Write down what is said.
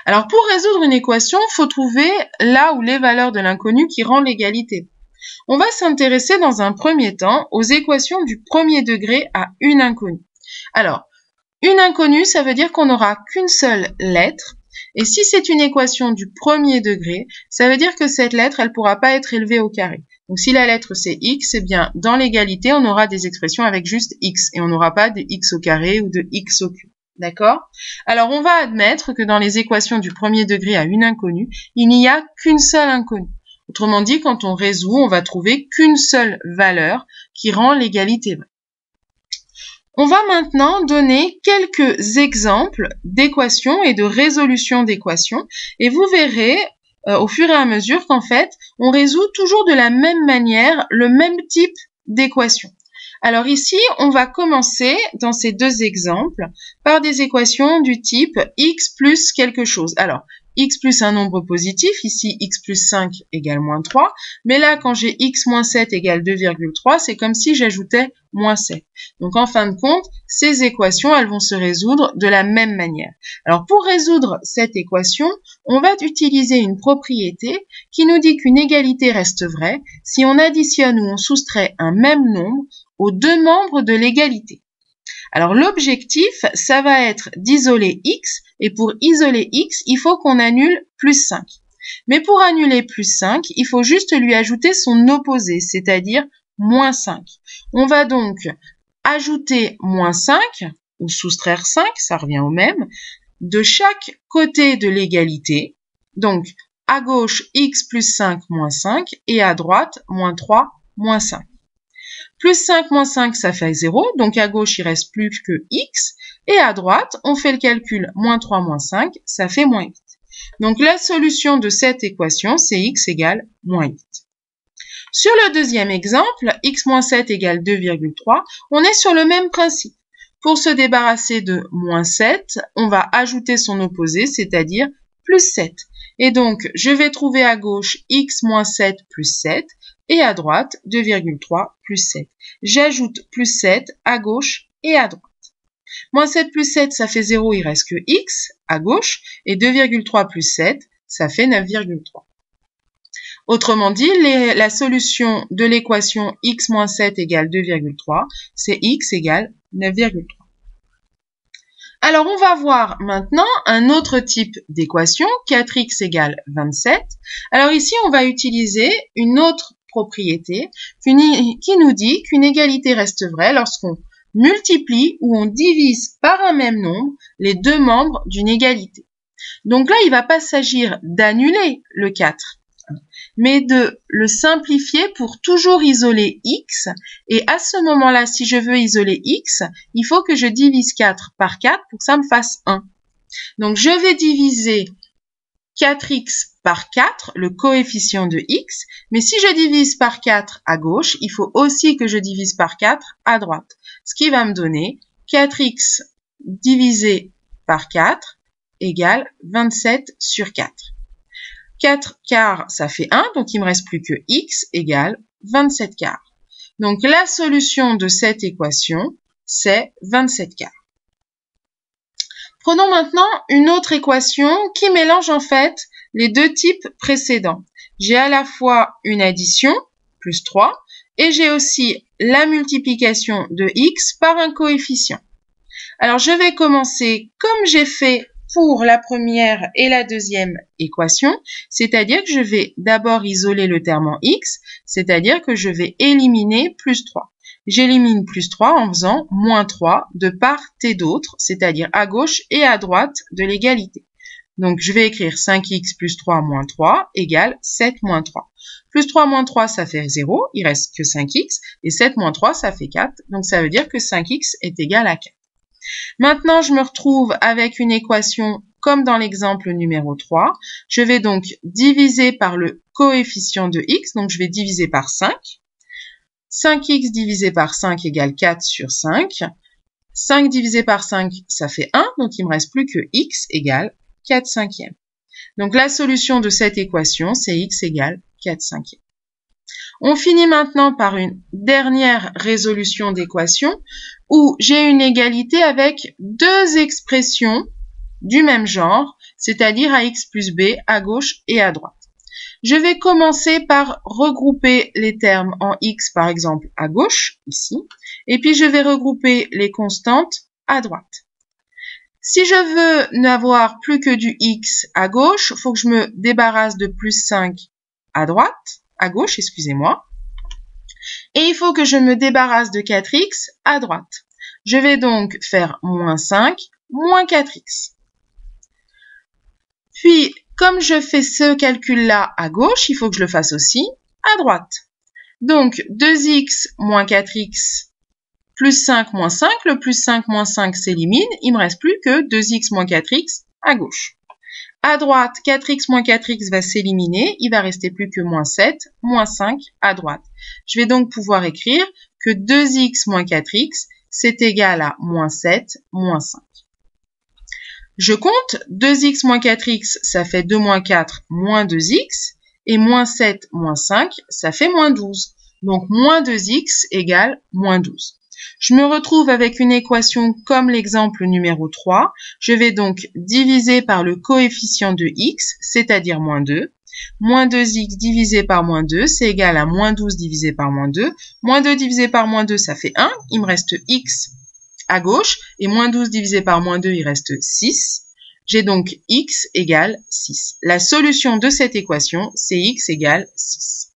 Alors, pour résoudre une équation, il faut trouver là ou les valeurs de l'inconnu qui rend l'égalité. On va s'intéresser dans un premier temps aux équations du premier degré à une inconnue. Alors, une inconnue, ça veut dire qu'on n'aura qu'une seule lettre. Et si c'est une équation du premier degré, ça veut dire que cette lettre, elle ne pourra pas être élevée au carré. Donc si la lettre c'est x, eh bien dans l'égalité, on aura des expressions avec juste x et on n'aura pas de x au carré ou de x au cube. D'accord? Alors on va admettre que dans les équations du premier degré à une inconnue, il n'y a qu'une seule inconnue. Autrement dit, quand on résout, on va trouver qu'une seule valeur qui rend l'égalité vraie. On va maintenant donner quelques exemples d'équations et de résolution d'équations et vous verrez au fur et à mesure qu'en fait, on résout toujours de la même manière le même type d'équation. Alors ici, on va commencer dans ces deux exemples par des équations du type x plus quelque chose. Alors, x plus un nombre positif, ici x plus 5 égale moins 3, mais là quand j'ai x moins 7 égale 2,3, c'est comme si j'ajoutais moins 7. Donc en fin de compte, ces équations, elles vont se résoudre de la même manière. Alors pour résoudre cette équation, on va utiliser une propriété qui nous dit qu'une égalité reste vraie si on additionne ou on soustrait un même nombre aux deux membres de l'égalité. Alors l'objectif, ça va être d'isoler x, et pour isoler x, il faut qu'on annule plus 5. Mais pour annuler plus 5, il faut juste lui ajouter son opposé, c'est-à-dire moins 5. On va donc ajouter moins 5, ou soustraire 5, ça revient au même, de chaque côté de l'égalité. Donc à gauche, x plus 5 moins 5, et à droite, moins 3 moins 5. Plus 5 moins 5, ça fait 0, donc à gauche, il reste plus que x, et à droite, on fait le calcul, moins 3 moins 5, ça fait moins 8. Donc la solution de cette équation, c'est x égale moins 8. Sur le deuxième exemple, x moins 7 égale 2,3, on est sur le même principe. Pour se débarrasser de moins 7, on va ajouter son opposé, c'est-à-dire plus 7. Et donc, je vais trouver à gauche x moins 7 plus 7, et à droite, 2,3 plus 7. J'ajoute plus 7 à gauche et à droite. Moins 7 plus 7, ça fait 0, il reste que x à gauche, et 2,3 plus 7, ça fait 9,3. Autrement dit, la solution de l'équation x moins 7 égale 2,3, c'est x égale 9,3. Alors, on va voir maintenant un autre type d'équation, 4x égale 27. Alors ici, on va utiliser une autre propriété qui nous dit qu'une égalité reste vraie lorsqu'on multiplie ou on divise par un même nombre les deux membres d'une égalité. Donc là, il ne va pas s'agir d'annuler le 4, mais de le simplifier pour toujours isoler x. Et à ce moment-là, si je veux isoler x, il faut que je divise 4 par 4 pour que ça me fasse 1. Donc je vais diviser 4x par 4, le coefficient de x, mais si je divise par 4 à gauche, il faut aussi que je divise par 4 à droite, ce qui va me donner 4x divisé par 4 égale 27 sur 4. 4 quarts, ça fait 1, donc il ne me reste plus que x égale 27 quarts. Donc la solution de cette équation, c'est 27 quarts. Prenons maintenant une autre équation qui mélange en fait les deux types précédents. J'ai à la fois une addition, plus 3, et j'ai aussi la multiplication de x par un coefficient. Alors je vais commencer comme j'ai fait pour la première et la deuxième équation, c'est-à-dire que je vais d'abord isoler le terme en x, c'est-à-dire que je vais éliminer plus 3. J'élimine plus 3 en faisant moins 3 de part et d'autre, c'est-à-dire à gauche et à droite de l'égalité. Donc je vais écrire 5x plus 3 moins 3 égale 7 moins 3. Plus 3 moins 3, ça fait 0, il reste que 5x, et 7 moins 3, ça fait 4, donc ça veut dire que 5x est égal à 4. Maintenant, je me retrouve avec une équation comme dans l'exemple numéro 3. Je vais donc diviser par le coefficient de x, donc je vais diviser par 5. 5x divisé par 5 égale 4 sur 5. 5 divisé par 5, ça fait 1, donc il ne me reste plus que x égale 4 cinquièmes. Donc la solution de cette équation, c'est x égale 4 cinquièmes. On finit maintenant par une dernière résolution d'équation où j'ai une égalité avec deux expressions du même genre, c'est-à-dire à x plus b à gauche et à droite. Je vais commencer par regrouper les termes en x, par exemple, à gauche, ici, et puis je vais regrouper les constantes à droite. Si je veux n'avoir plus que du x à gauche, il faut que je me débarrasse de plus 5 à gauche, excusez-moi. Et il faut que je me débarrasse de 4x à droite. Je vais donc faire moins 5, moins 4x. Puis, comme je fais ce calcul-là à gauche, il faut que je le fasse aussi à droite. Donc, 2x moins 4x plus 5 moins 5, le plus 5 moins 5 s'élimine, il me reste plus que 2x moins 4x à gauche. À droite, 4x moins 4x va s'éliminer, il va rester plus que moins 7, moins 5 à droite. Je vais donc pouvoir écrire que 2x moins 4x, c'est égal à moins 7, moins 5. Je compte, 2x moins 4x, ça fait 2 moins 4, moins 2x, et moins 7, moins 5, ça fait moins 12. Donc, moins 2x égale moins 12. Je me retrouve avec une équation comme l'exemple numéro 3. Je vais donc diviser par le coefficient de x, c'est-à-dire moins 2. Moins 2x divisé par moins 2, c'est égal à moins 12 divisé par moins 2. Moins 2 divisé par moins 2, ça fait 1. Il me reste x à gauche. Et moins 12 divisé par moins 2, il reste 6. J'ai donc x égale 6. La solution de cette équation, c'est x égale 6.